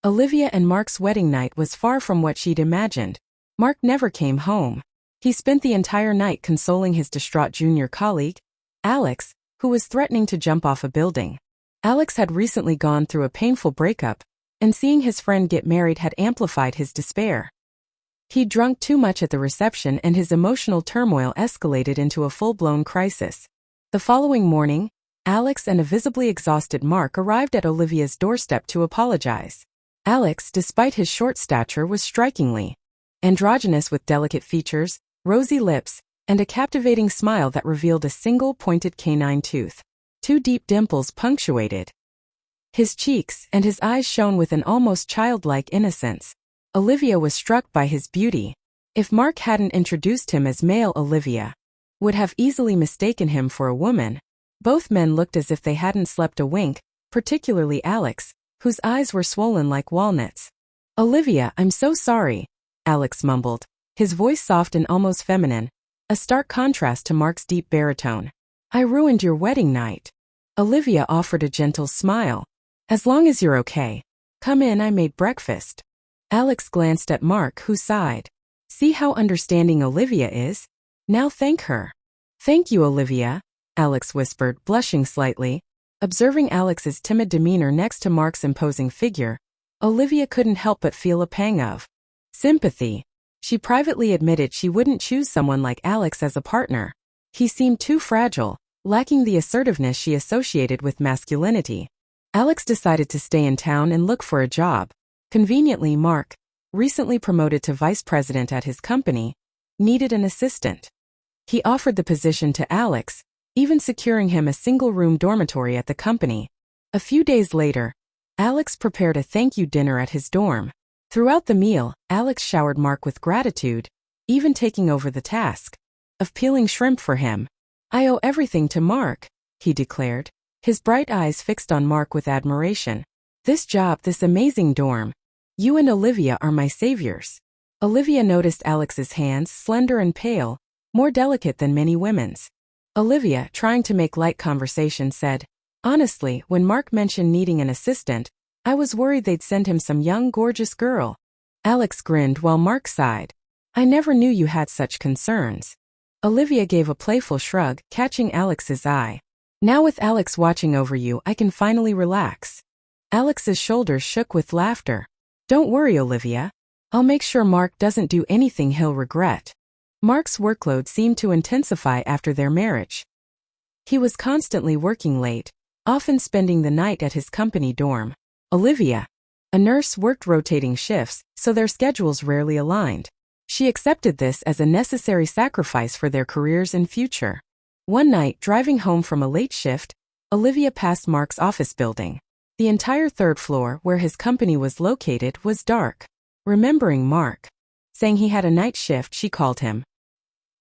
Olivia and Mark's wedding night was far from what she'd imagined. Mark never came home. He spent the entire night consoling his distraught junior colleague, Alex, who was threatening to jump off a building. Alex had recently gone through a painful breakup, and seeing his friend get married had amplified his despair. He'd drunk too much at the reception and his emotional turmoil escalated into a full-blown crisis. The following morning, Alex and a visibly exhausted Mark arrived at Olivia's doorstep to apologize. Alex, despite his short stature, was strikingly androgynous with delicate features, rosy lips, and a captivating smile that revealed a single pointed canine tooth. 2 deep dimples punctuated his cheeks, and his eyes shone with an almost childlike innocence. Olivia was struck by his beauty. If Mark hadn't introduced him as male, Olivia would have easily mistaken him for a woman. Both men looked as if they hadn't slept a wink, particularly Alex, whose eyes were swollen like walnuts. "Olivia, I'm so sorry," Alex mumbled, his voice soft and almost feminine, a stark contrast to Mark's deep baritone. "I ruined your wedding night." Olivia offered a gentle smile. "As long as you're okay. Come in, I made breakfast." Alex glanced at Mark, who sighed. "See how understanding Olivia is? Now thank her." "Thank you, Olivia," Alex whispered, blushing slightly. Observing Alex's timid demeanor next to Mark's imposing figure, Olivia couldn't help but feel a pang of sympathy. She privately admitted she wouldn't choose someone like Alex as a partner. He seemed too fragile, lacking the assertiveness she associated with masculinity. Alex decided to stay in town and look for a job. Conveniently, Mark, recently promoted to vice president at his company, needed an assistant. He offered the position to Alex, even securing him a single-room dormitory at the company. A few days later, Alex prepared a thank-you dinner at his dorm. Throughout the meal, Alex showered Mark with gratitude, even taking over the task of peeling shrimp for him. "I owe everything to Mark," he declared, his bright eyes fixed on Mark with admiration. "This job, this amazing dorm. You and Olivia are my saviors." Olivia noticed Alex's hands, slender and pale, more delicate than many women's. Olivia, trying to make light conversation, said, "Honestly, when Mark mentioned needing an assistant, I was worried they'd send him some young, gorgeous girl." Alex grinned while Mark sighed. "I never knew you had such concerns." Olivia gave a playful shrug, catching Alex's eye. "Now with Alex watching over you, I can finally relax." Alex's shoulders shook with laughter. "Don't worry, Olivia. I'll make sure Mark doesn't do anything he'll regret." Mark's workload seemed to intensify after their marriage. He was constantly working late, often spending the night at his company dorm. Olivia, a nurse, worked rotating shifts, so their schedules rarely aligned. She accepted this as a necessary sacrifice for their careers and future. One night, driving home from a late shift, Olivia passed Mark's office building. The entire 3rd floor, where his company was located, was dark. Remembering Mark saying he had a night shift, she called him.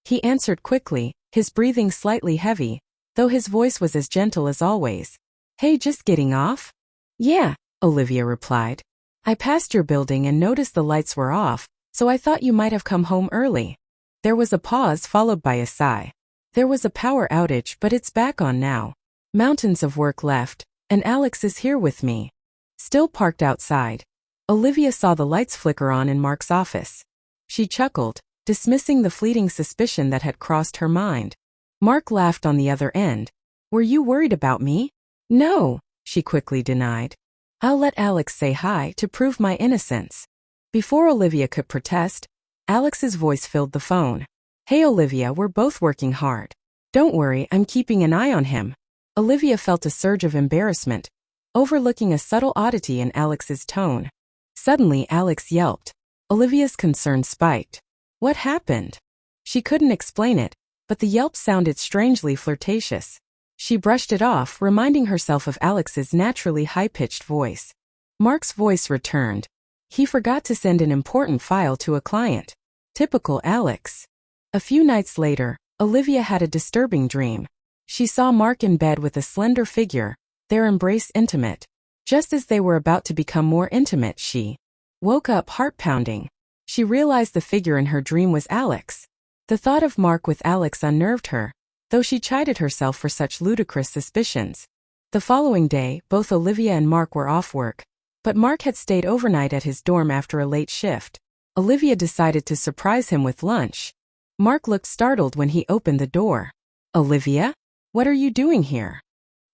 He answered quickly, his breathing slightly heavy, though his voice was as gentle as always. "Hey, just getting off?" "Yeah," Olivia replied. "I passed your building and noticed the lights were off, so I thought you might have come home early." There was a pause followed by a sigh. "There was a power outage, but it's back on now. Mountains of work left, and Alex is here with me." Still parked outside, Olivia saw the lights flicker on in Mark's office. She chuckled, dismissing the fleeting suspicion that had crossed her mind. Mark laughed on the other end. "Were you worried about me?" "No," she quickly denied. "I'll let Alex say hi to prove my innocence." Before Olivia could protest, Alex's voice filled the phone. "Hey Olivia, we're both working hard. Don't worry, I'm keeping an eye on him." Olivia felt a surge of embarrassment, overlooking a subtle oddity in Alex's tone. Suddenly Alex yelped. Olivia's concern spiked. What happened? She couldn't explain it, but the yelp sounded strangely flirtatious. She brushed it off, reminding herself of Alex's naturally high-pitched voice. Mark's voice returned. He forgot to send an important file to a client. Typical Alex. A few nights later, Olivia had a disturbing dream. She saw Mark in bed with a slender figure, their embrace intimate. Just as they were about to become more intimate, she woke up heart-pounding. She realized the figure in her dream was Alex. The thought of Mark with Alex unnerved her, though she chided herself for such ludicrous suspicions. The following day, both Olivia and Mark were off work, But Mark had stayed overnight at his dorm after a late shift. Olivia decided to surprise him with lunch. Mark looked startled when he opened the door. "Olivia? What are you doing here?"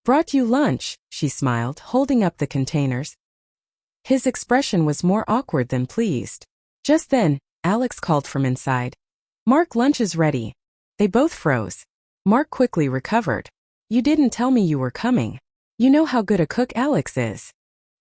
"Brought you lunch," she smiled, holding up the containers. His expression was more awkward than pleased. Just then, Alex called from inside. "Mark, lunch is ready." They both froze. Mark quickly recovered. "You didn't tell me you were coming. You know how good a cook Alex is."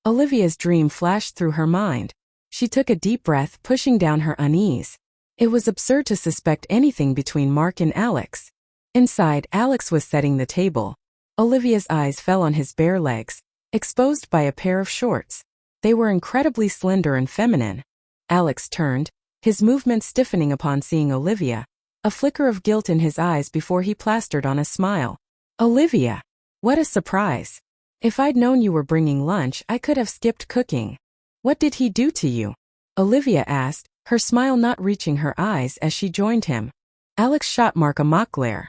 Olivia's dream flashed through her mind. She took a deep breath, pushing down her unease. It was absurd to suspect anything between Mark and Alex. Inside, Alex was setting the table. Olivia's eyes fell on his bare legs, exposed by a pair of shorts. They were incredibly slender and feminine. Alex turned, his movements stiffening upon seeing Olivia, a flicker of guilt in his eyes before he plastered on a smile. "Olivia! What a surprise! If I'd known you were bringing lunch, I could have skipped cooking." "What did he do to you?" Olivia asked, her smile not reaching her eyes as she joined him. Alex shot Mark a mock glare.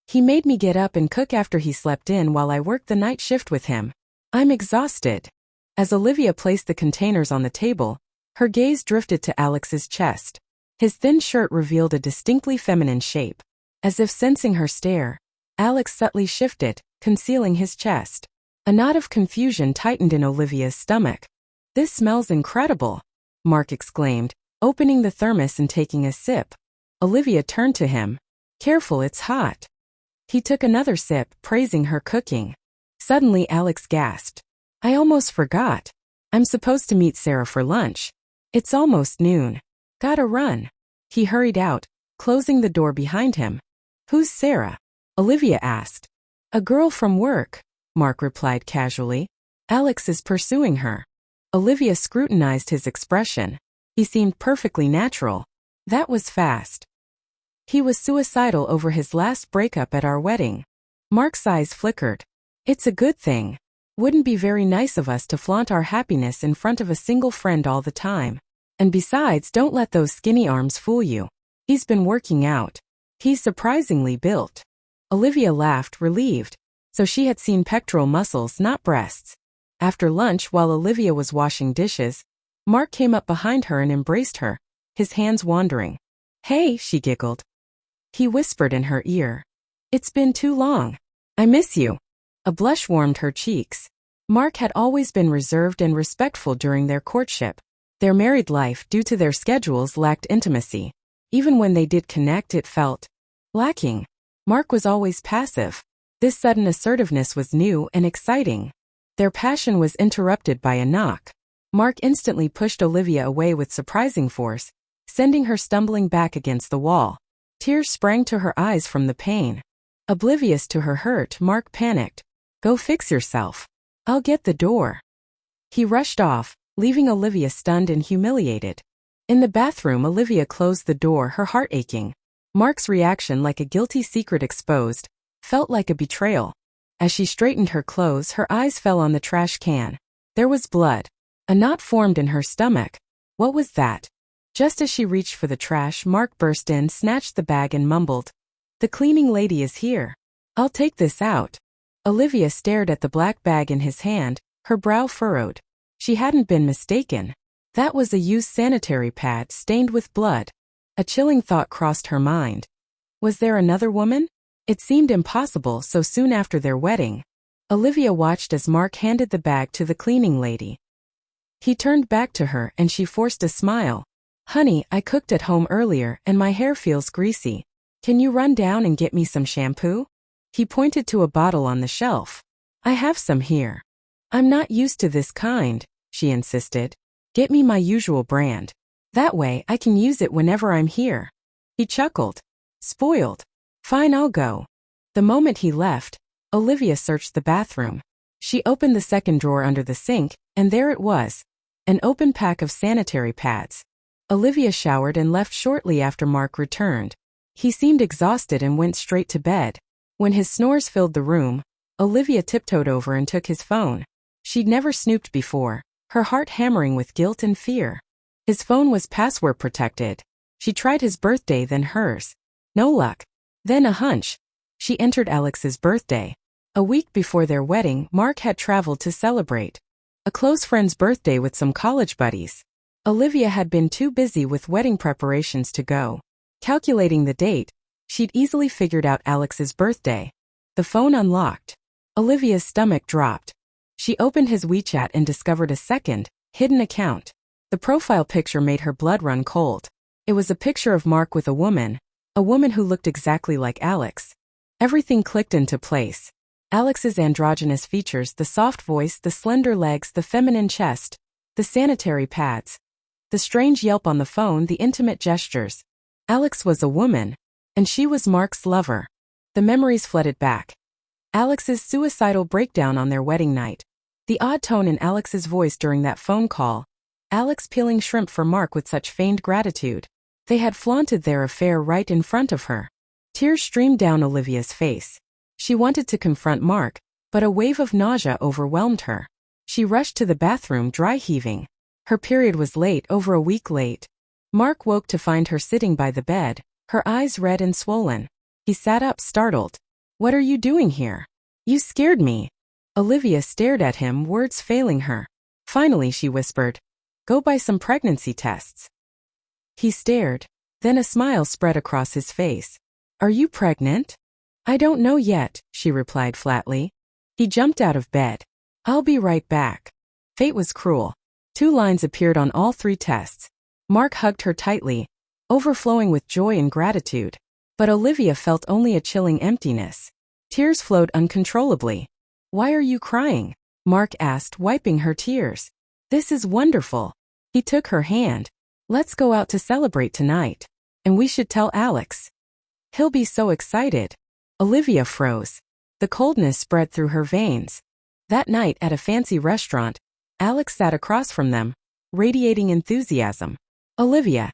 "He made me get up and cook after he slept in while I worked the night shift with him. I'm exhausted." As Olivia placed the containers on the table, her gaze drifted to Alex's chest. His thin shirt revealed a distinctly feminine shape. As if sensing her stare, Alex subtly shifted, concealing his chest. A knot of confusion tightened in Olivia's stomach. "This smells incredible," Mark exclaimed, opening the thermos and taking a sip. Olivia turned to him. "Careful, it's hot." He took another sip, praising her cooking. Suddenly Alex gasped. "I almost forgot. I'm supposed to meet Sarah for lunch. It's almost noon. Gotta run." He hurried out, closing the door behind him. "Who's Sarah?" Olivia asked. "A girl from work," Mark replied casually. "Alex is pursuing her." Olivia scrutinized his expression. He seemed perfectly natural. "That was fast." "He was suicidal over his last breakup at our wedding." Mark's eyes flickered. "It's a good thing. Wouldn't be very nice of us to flaunt our happiness in front of a single friend all the time. And besides, don't let those skinny arms fool you. He's been working out. He's surprisingly built." Olivia laughed, relieved. So she had seen pectoral muscles, not breasts. After lunch, while Olivia was washing dishes, Mark came up behind her and embraced her, his hands wandering. "Hey," she giggled. He whispered in her ear. "It's been too long. I miss you." A blush warmed her cheeks. Mark had always been reserved and respectful during their courtship. Their married life, due to their schedules, lacked intimacy. Even when they did connect, it felt lacking. Mark was always passive. This sudden assertiveness was new and exciting. Their passion was interrupted by a knock. Mark instantly pushed Olivia away with surprising force, sending her stumbling back against the wall. Tears sprang to her eyes from the pain. Oblivious to her hurt, Mark panicked. "Go fix yourself. I'll get the door." He rushed off, leaving Olivia stunned and humiliated. In the bathroom, Olivia closed the door, her heart aching. Mark's reaction, like a guilty secret exposed, felt like a betrayal. As she straightened her clothes, her eyes fell on the trash can. There was blood. A knot formed in her stomach. What was that? Just as she reached for the trash, Mark burst in, snatched the bag and mumbled, "The cleaning lady is here. I'll take this out." Olivia stared at the black bag in his hand, her brow furrowed. She hadn't been mistaken. That was a used sanitary pad stained with blood. A chilling thought crossed her mind. Was there another woman? It seemed impossible so soon after their wedding. Olivia watched as Mark handed the bag to the cleaning lady. He turned back to her and she forced a smile. "Honey, I cooked at home earlier and my hair feels greasy. Can you run down and get me some shampoo?" He pointed to a bottle on the shelf. "I have some here." "I'm not used to this kind," she insisted. "Get me my usual brand. That way I can use it whenever I'm here." He chuckled. "Spoiled. Fine, I'll go." The moment he left, Olivia searched the bathroom. She opened the second drawer under the sink, and there it was. An open pack of sanitary pads. Olivia showered and left shortly after Mark returned. He seemed exhausted and went straight to bed. When his snores filled the room, Olivia tiptoed over and took his phone. She'd never snooped before, her heart hammering with guilt and fear. His phone was password protected. She tried his birthday, then hers. No luck. Then a hunch. She entered Alex's birthday. A week before their wedding, Mark had traveled to celebrate. A close friend's birthday with some college buddies. Olivia had been too busy with wedding preparations to go. Calculating the date, she'd easily figured out Alex's birthday. The phone unlocked. Olivia's stomach dropped. She opened his WeChat and discovered a second, hidden account. The profile picture made her blood run cold. It was a picture of Mark with a woman who looked exactly like Alex. Everything clicked into place. Alex's androgynous features, the soft voice, the slender legs, the feminine chest, the sanitary pads, the strange yelp on the phone, the intimate gestures. Alex was a woman, and she was Mark's lover. The memories flooded back. Alex's suicidal breakdown on their wedding night. The odd tone in Alex's voice during that phone call. Alex peeling shrimp for Mark with such feigned gratitude. They had flaunted their affair right in front of her. Tears streamed down Olivia's face. She wanted to confront Mark, but a wave of nausea overwhelmed her. She rushed to the bathroom, dry heaving. Her period was late, over a week late. Mark woke to find her sitting by the bed, her eyes red and swollen. He sat up, startled. "What are you doing here? You scared me." Olivia stared at him, words failing her. Finally she whispered, "Go buy some pregnancy tests." He stared. Then a smile spread across his face. "Are you pregnant?" "I don't know yet," she replied flatly. He jumped out of bed. "I'll be right back." Fate was cruel. 2 lines appeared on all 3 tests. Mark hugged her tightly, overflowing with joy and gratitude. But Olivia felt only a chilling emptiness. Tears flowed uncontrollably. "Why are you crying?" Mark asked, wiping her tears. "This is wonderful." He took her hand. "Let's go out to celebrate tonight. And we should tell Alex. He'll be so excited." Olivia froze. The coldness spread through her veins. That night at a fancy restaurant, Alex sat across from them, radiating enthusiasm. "Olivia,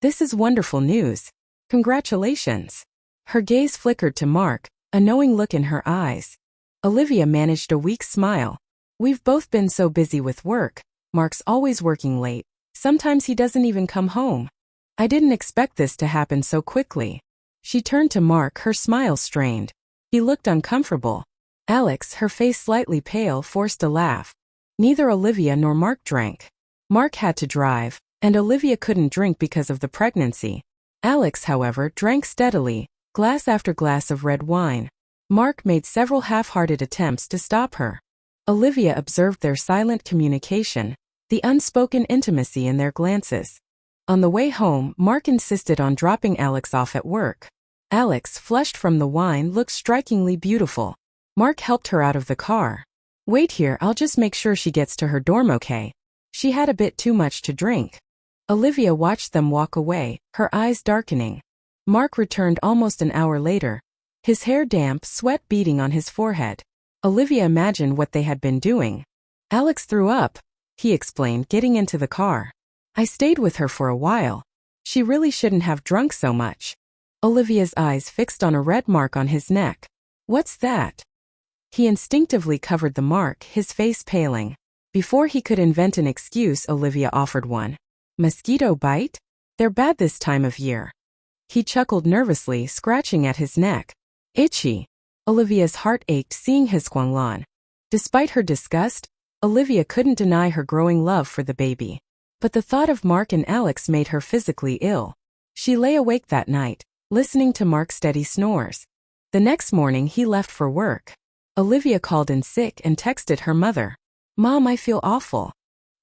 this is wonderful news. Congratulations." Her gaze flickered to Mark, a knowing look in her eyes. Olivia managed a weak smile. "We've both been so busy with work. Mark's always working late. Sometimes he doesn't even come home. I didn't expect this to happen so quickly." She turned to Mark, her smile strained. He looked uncomfortable. Alex, her face slightly pale, forced a laugh. Neither Olivia nor Mark drank. Mark had to drive, and Olivia couldn't drink because of the pregnancy. Alex, however, drank steadily, glass after glass of red wine. Mark made several half-hearted attempts to stop her. Olivia observed their silent communication, the unspoken intimacy in their glances. On the way home, Mark insisted on dropping Alex off at work. Alex, flushed from the wine, looked strikingly beautiful. Mark helped her out of the car. "Wait here, I'll just make sure she gets to her dorm okay. She had a bit too much to drink." Olivia watched them walk away, her eyes darkening. Mark returned almost an hour later. His hair damp, sweat beading on his forehead. Olivia imagined what they had been doing. "Alex threw up," he explained, getting into the car. "I stayed with her for a while. She really shouldn't have drunk so much." Olivia's eyes fixed on a red mark on his neck. "What's that?" He instinctively covered the mark, his face paling. Before he could invent an excuse, Olivia offered one. "Mosquito bite? They're bad this time of year." He chuckled nervously, scratching at his neck. "Itchy." Olivia's heart ached seeing his Guanglan. Despite her disgust, Olivia couldn't deny her growing love for the baby. But the thought of Mark and Alex made her physically ill. She lay awake that night, listening to Mark's steady snores. The next morning he left for work. Olivia called in sick and texted her mother. "Mom, I feel awful."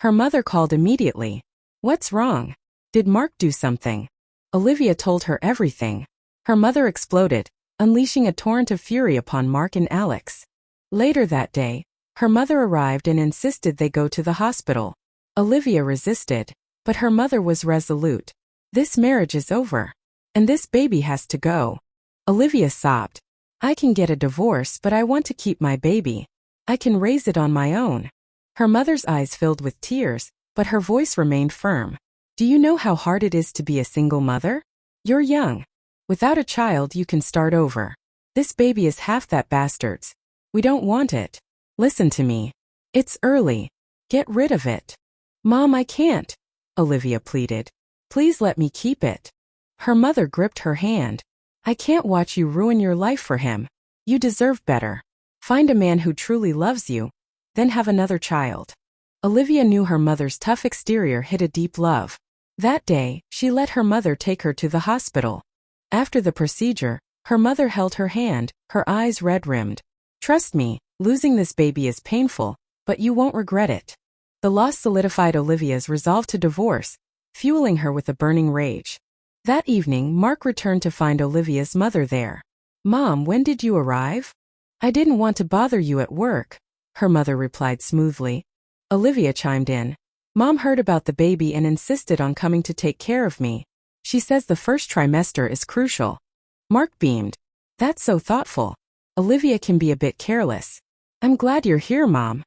Her mother called immediately. "What's wrong? Did Mark do something?" Olivia told her everything. Her mother exploded, unleashing a torrent of fury upon Mark and Alex. Later that day, her mother arrived and insisted they go to the hospital. Olivia resisted, but her mother was resolute. "This marriage is over. And this baby has to go." Olivia sobbed. "I can get a divorce, but I want to keep my baby. I can raise it on my own." Her mother's eyes filled with tears, but her voice remained firm. "Do you know how hard it is to be a single mother? You're young. Without a child, you can start over. This baby is half that bastard's. We don't want it. Listen to me. It's early. Get rid of it." "Mom, I can't," Olivia pleaded. "Please let me keep it." Her mother gripped her hand. "I can't watch you ruin your life for him. You deserve better. Find a man who truly loves you, then have another child." Olivia knew her mother's tough exterior hid a deep love. That day, she let her mother take her to the hospital. After the procedure, her mother held her hand, her eyes red-rimmed. "Trust me, losing this baby is painful, but you won't regret it." The loss solidified Olivia's resolve to divorce, fueling her with a burning rage. That evening, Mark returned to find Olivia's mother there. "Mom, when did you arrive?" "I didn't want to bother you at work," her mother replied smoothly. Olivia chimed in. "Mom heard about the baby and insisted on coming to take care of me. She says the first trimester is crucial." Mark beamed. "That's so thoughtful. Olivia can be a bit careless." "I'm glad you're here, Mom."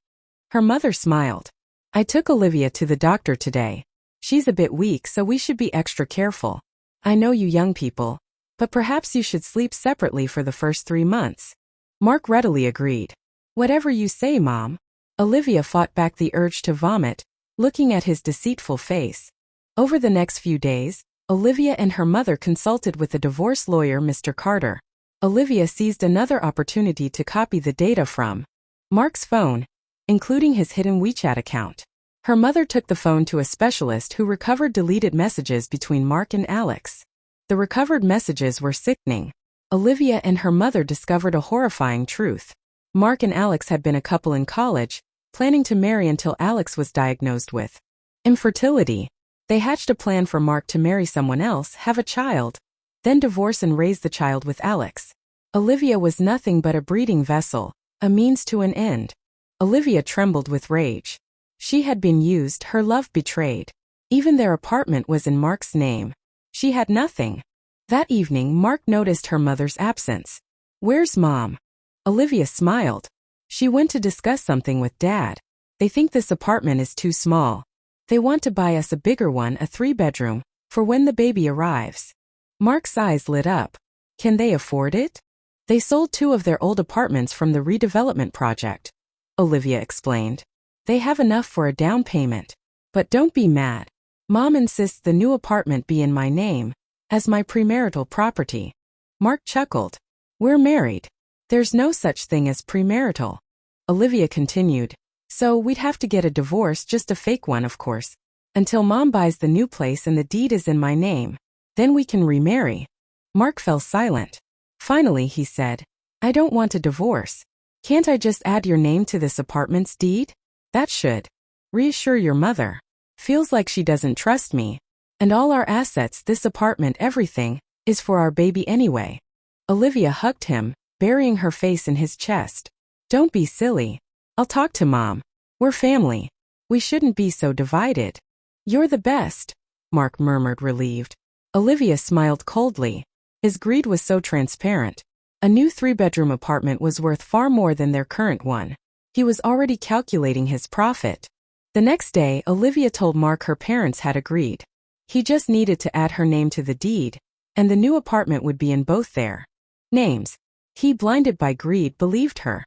Her mother smiled. "I took Olivia to the doctor today. She's a bit weak, so we should be extra careful. I know you young people, but perhaps you should sleep separately for the first 3 months." Mark readily agreed. "Whatever you say, Mom." Olivia fought back the urge to vomit, looking at his deceitful face. Over the next few days, Olivia and her mother consulted with the divorce lawyer Mr. Carter. Olivia seized another opportunity to copy the data from Mark's phone, including his hidden WeChat account. Her mother took the phone to a specialist who recovered deleted messages between Mark and Alex. The recovered messages were sickening. Olivia and her mother discovered a horrifying truth. Mark and Alex had been a couple in college, planning to marry until Alex was diagnosed with infertility. They hatched a plan for Mark to marry someone else, have a child, then divorce and raise the child with Alex. Olivia was nothing but a breeding vessel, a means to an end. Olivia trembled with rage. She had been used, her love betrayed. Even their apartment was in Mark's name. She had nothing. That evening, Mark noticed her mother's absence. "Where's Mom?" Olivia smiled. "She went to discuss something with Dad. They think this apartment is too small. They want to buy us a bigger one, a 3-bedroom, for when the baby arrives." Mark's eyes lit up. "Can they afford it?" "They sold 2 of their old apartments from the redevelopment project," Olivia explained. "They have enough for a down payment. But don't be mad. Mom insists the new apartment be in my name, as my premarital property." Mark chuckled. "We're married. There's no such thing as premarital." Olivia continued. "So we'd have to get a divorce, just a fake one of course, until Mom buys the new place and the deed is in my name. Then we can remarry." Mark fell silent. Finally he said, "I don't want a divorce. Can't I just add your name to this apartment's deed? That should reassure your mother. Feels like she doesn't trust me. And all our assets, this apartment, everything, is for our baby anyway." Olivia hugged him, burying her face in his chest. "Don't be silly. I'll talk to Mom. We're family. We shouldn't be so divided." "You're the best," Mark murmured, relieved. Olivia smiled coldly. His greed was so transparent. A new 3-bedroom apartment was worth far more than their current one. He was already calculating his profit. The next day, Olivia told Mark her parents had agreed. He just needed to add her name to the deed, and the new apartment would be in both their names. He, blinded by greed, believed her.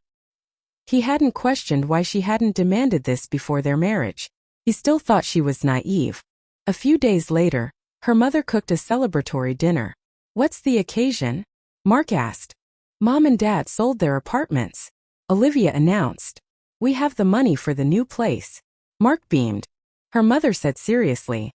He hadn't questioned why she hadn't demanded this before their marriage. He still thought she was naive. A few days later, her mother cooked a celebratory dinner. "What's the occasion?" Mark asked. "Mom and Dad sold their apartments," Olivia announced. "We have the money for the new place." Mark beamed. Her mother said seriously,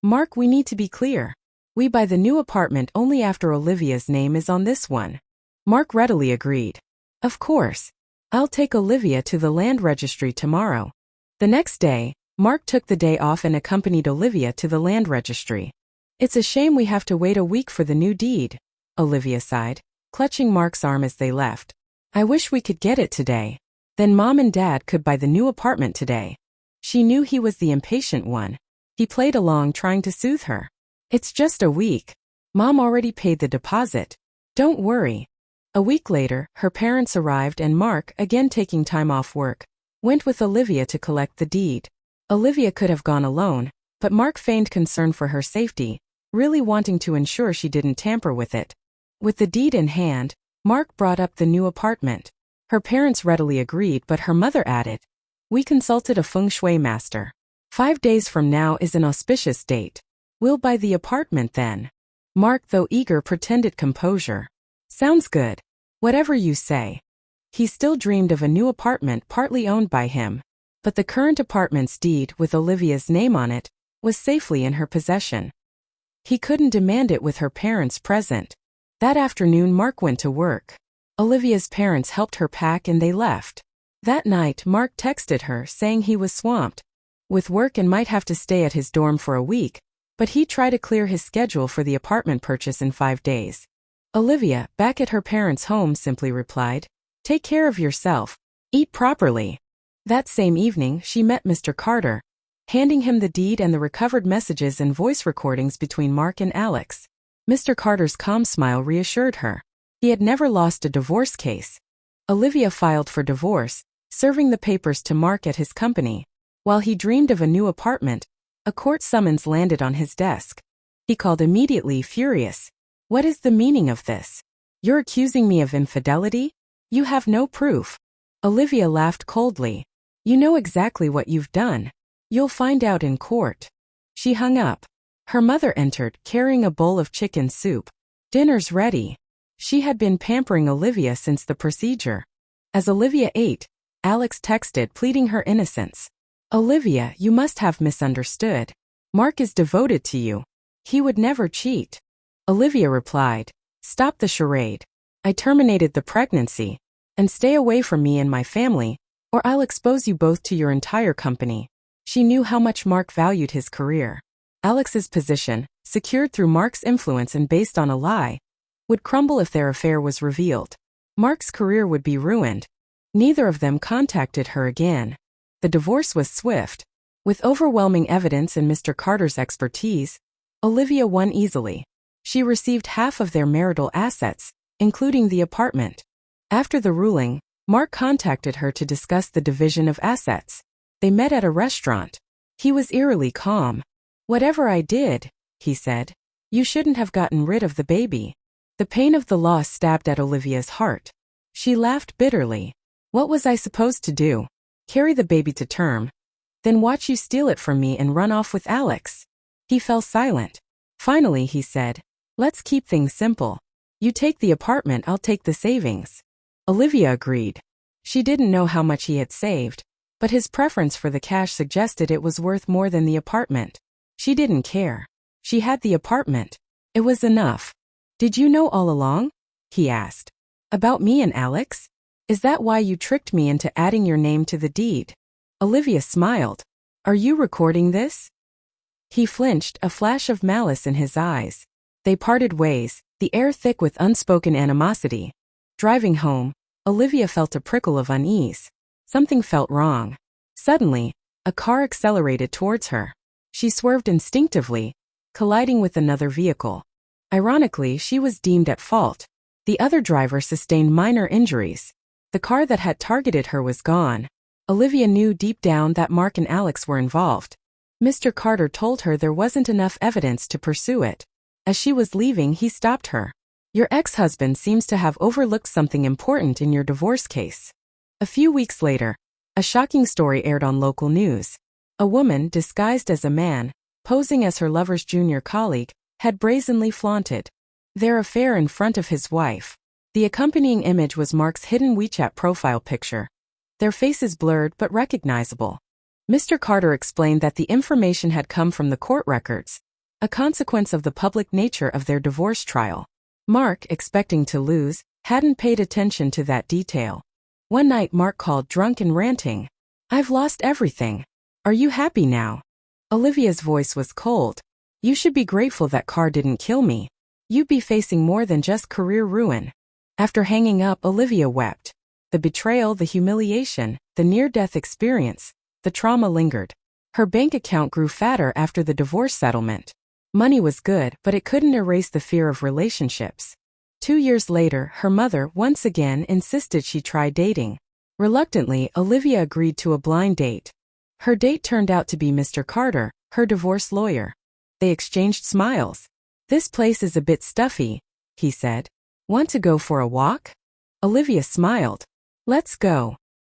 "Mark, we need to be clear. We buy the new apartment only after Olivia's name is on this one." Mark readily agreed. "Of course. I'll take Olivia to the land registry tomorrow." The next day, Mark took the day off and accompanied Olivia to the land registry. "It's a shame we have to wait a week for the new deed," Olivia sighed, clutching Mark's arm as they left. "I wish we could get it today. Then Mom and Dad could buy the new apartment today." She knew he was the impatient one. He played along, trying to soothe her. "It's just a week. Mom already paid the deposit. Don't worry." A week later, her parents arrived and Mark, again taking time off work, went with Olivia to collect the deed. Olivia could have gone alone, but Mark feigned concern for her safety, really wanting to ensure she didn't tamper with it. With the deed in hand, Mark brought up the new apartment. Her parents readily agreed, but her mother added, "We consulted a feng shui master. 5 days from now is an auspicious date. We'll buy the apartment then." Mark, though eager, pretended composure. "Sounds good. Whatever you say." He still dreamed of a new apartment partly owned by him. but the current apartment's deed with Olivia's name on it was safely in her possession. He couldn't demand it with her parents present. That afternoon Mark went to work. Olivia's parents helped her pack and they left. That night Mark texted her saying he was swamped with work and might have to stay at his dorm for a week, but he'd try to clear his schedule for the apartment purchase in 5 days. Olivia, back at her parents' home, simply replied, "Take care of yourself. Eat properly." That same evening she met Mr. Carter, handing him the deed and the recovered messages and voice recordings between Mark and Alex. Mr. Carter's calm smile reassured her. He had never lost a divorce case. Olivia filed for divorce, serving the papers to Mark at his company. While he dreamed of a new apartment, a court summons landed on his desk. He called immediately, furious. "What is the meaning of this? You're accusing me of infidelity? You have no proof." Olivia laughed coldly. "You know exactly what you've done. You'll find out in court." She hung up. Her mother entered, carrying a bowl of chicken soup. "Dinner's ready." She had been pampering Olivia since the procedure. As Olivia ate, Alex texted, pleading her innocence. "Olivia, you must have misunderstood. Mark is devoted to you. He would never cheat." Olivia replied, "Stop the charade. I terminated the pregnancy. And stay away from me and my family, or I'll expose you both to your entire company." She knew how much Mark valued his career. Alex's position, secured through Mark's influence and based on a lie, would crumble if their affair was revealed. Mark's career would be ruined. Neither of them contacted her again. The divorce was swift. With overwhelming evidence and Mr. Carter's expertise, Olivia won easily. She received half of their marital assets, including the apartment. After the ruling, Mark contacted her to discuss the division of assets. They met at a restaurant. He was eerily calm. "Whatever I did," he said, "you shouldn't have gotten rid of the baby." The pain of the loss stabbed at Olivia's heart. She laughed bitterly. "What was I supposed to do? Carry the baby to term? Then watch you steal it from me and run off with Alex?" He fell silent. Finally he said, "Let's keep things simple. You take the apartment, I'll take the savings." Olivia agreed. She didn't know how much he had saved, but his preference for the cash suggested it was worth more than the apartment. She didn't care. She had the apartment. It was enough. "Did you know all along?" he asked. "About me and Alex? Is that why you tricked me into adding your name to the deed?" Olivia smiled. "Are you recording this?" He flinched, a flash of malice in his eyes. They parted ways, the air thick with unspoken animosity. Driving home, Olivia felt a prickle of unease. Something felt wrong. Suddenly, a car accelerated towards her. She swerved instinctively, colliding with another vehicle. Ironically, she was deemed at fault. The other driver sustained minor injuries. The car that had targeted her was gone. Olivia knew deep down that Mark and Alex were involved. Mr. Carter told her there wasn't enough evidence to pursue it. As she was leaving, he stopped her. "Your ex-husband seems to have overlooked something important in your divorce case." A few weeks later, a shocking story aired on local news. A woman, disguised as a man, posing as her lover's junior colleague, had brazenly flaunted their affair in front of his wife. The accompanying image was Mark's hidden WeChat profile picture. Their faces blurred but recognizable. Mr. Carter explained that the information had come from the court records, a consequence of the public nature of their divorce trial. Mark, expecting to lose, hadn't paid attention to that detail. One night Mark called drunk and ranting. "I've lost everything. Are you happy now?" Olivia's voice was cold. "You should be grateful that car didn't kill me. You'd be facing more than just career ruin." After hanging up, Olivia wept. The betrayal, the humiliation, the near-death experience, the trauma lingered. Her bank account grew fatter after the divorce settlement. Money was good, but it couldn't erase the fear of relationships. 2 years later, her mother once again insisted she try dating. Reluctantly, Olivia agreed to a blind date. Her date turned out to be Mr. Carter, her divorce lawyer. They exchanged smiles. "This place is a bit stuffy," he said. "Want to go for a walk?" Olivia smiled. "Let's go."